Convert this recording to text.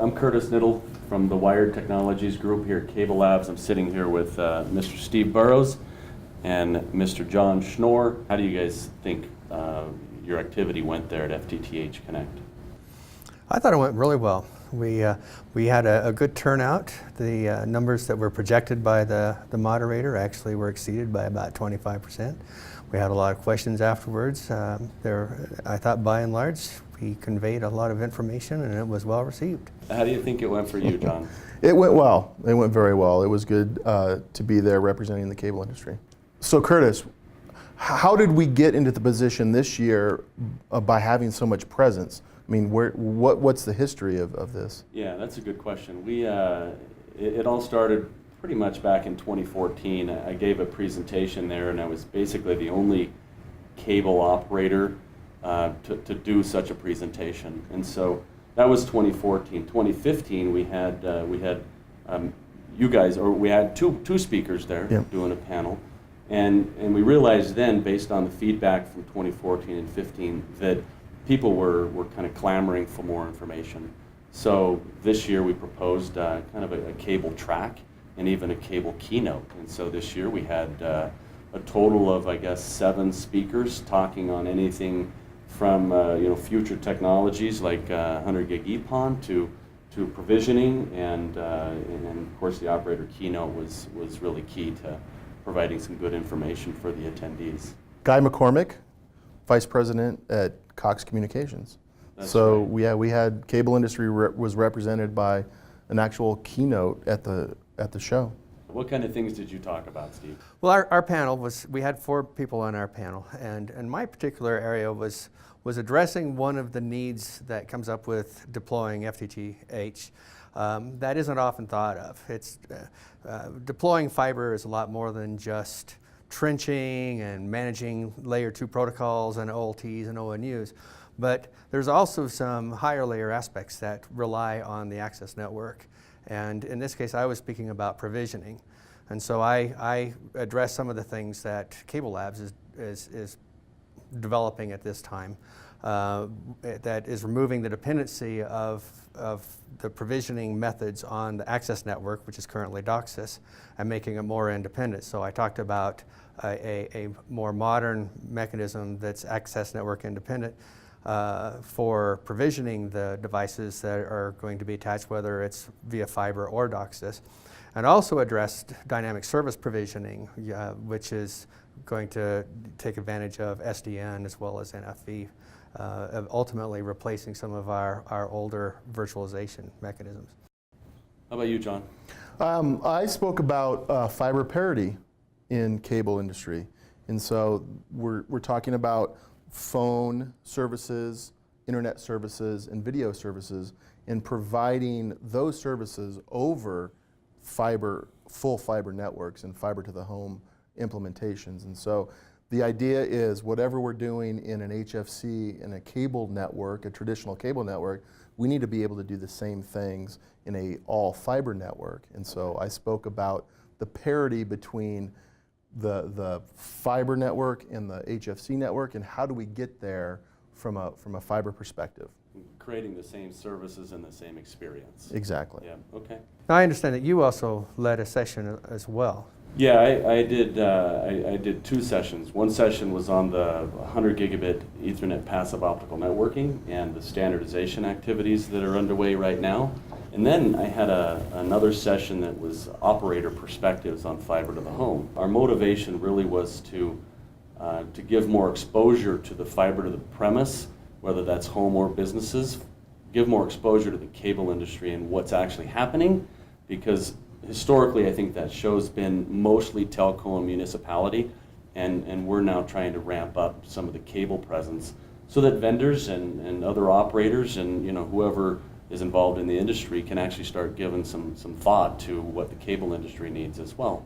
I'm Curtis Knittle from the Wired Technologies group here at CableLabs. I'm sitting here with Mr. Steve Burroughs and Mr. Jon Schnoor. How do you guys think your activity went there at FTTH Connect? I thought it went really well. We had a good turnout. The numbers that were projected by the moderator actually were exceeded by about 25%. We had a lot of questions afterwards. I thought by and large he conveyed a lot of information and it was well received. How do you think it went for you, Jon? It went well. It went very well. It was good to be there representing the cable industry. So Curtis, how did we get into the position this year by having so much presence? I mean, what's the history of this? Yeah, that's a good question. It all started pretty much back in 2014. I gave a presentation there, and I was basically the only cable operator to do such a presentation. And so that was 2014. 2015, we had you guys, or we had two speakers there doing a panel, and we realized then, based on the feedback from 2014 and 15, that people were kind of clamoring for more information. So this year we proposed kind of a cable track and even a cable keynote. And so this year we had a total of, I guess, 7 speakers talking on anything from future technologies like 100 gig EPON to provisioning, and of course the operator keynote was really key to providing some good information for the attendees. Guy McCormick, Vice President at Cox Communications. That's so right. we had cable industry was represented by an actual keynote at the show. What kind of things did you talk about, Steve? Well, our panel we had 4 people on our panel, and my particular area was addressing one of the needs that comes up with deploying FTTH that isn't often thought of. It's deploying fiber is a lot more than just trenching and managing layer 2 protocols and OLTs and ONUs, but there's also some higher layer aspects that rely on the access network. And in this case, I was speaking about provisioning. And so I addressed some of the things that CableLabs is developing at this time, that is removing the dependency of the provisioning methods on the access network, which is currently DOCSIS, and making it more independent. So I talked about a more modern mechanism that's access network independent for provisioning the devices that are going to be attached, whether it's via fiber or DOCSIS, and also addressed dynamic service provisioning, which is going to take advantage of SDN as well as NFV, ultimately replacing some of our older virtualization mechanisms. How about you, Jon? I spoke about fiber parity in cable industry, and so we're talking about phone services, internet services, and video services, and providing those services over full fiber networks and fiber to the home implementations. And so the idea is whatever we're doing in an HFC, in a cable network, a traditional cable network, we need to be able to do the same things in a all fiber network. And so I spoke about the parity between the fiber network and the HFC network, and how do we get there from a fiber perspective. Creating the same services and the same experience. Exactly. Yeah, okay. Now, I understand that you also led a session as well. Yeah, I did 2 sessions. One session was on the 100 gigabit Ethernet passive optical networking and the standardization activities that are underway right now. And then I had another session that was operator perspectives on fiber to the home. Our motivation really was to give more exposure to the fiber to the premise, whether that's home or businesses, give more exposure to the cable industry and what's actually happening, because historically I think that show's been mostly telco and municipality, and we're now trying to ramp up some of the cable presence so that vendors and other operators and whoever is involved in the industry can actually start giving some thought to what the cable industry needs as well.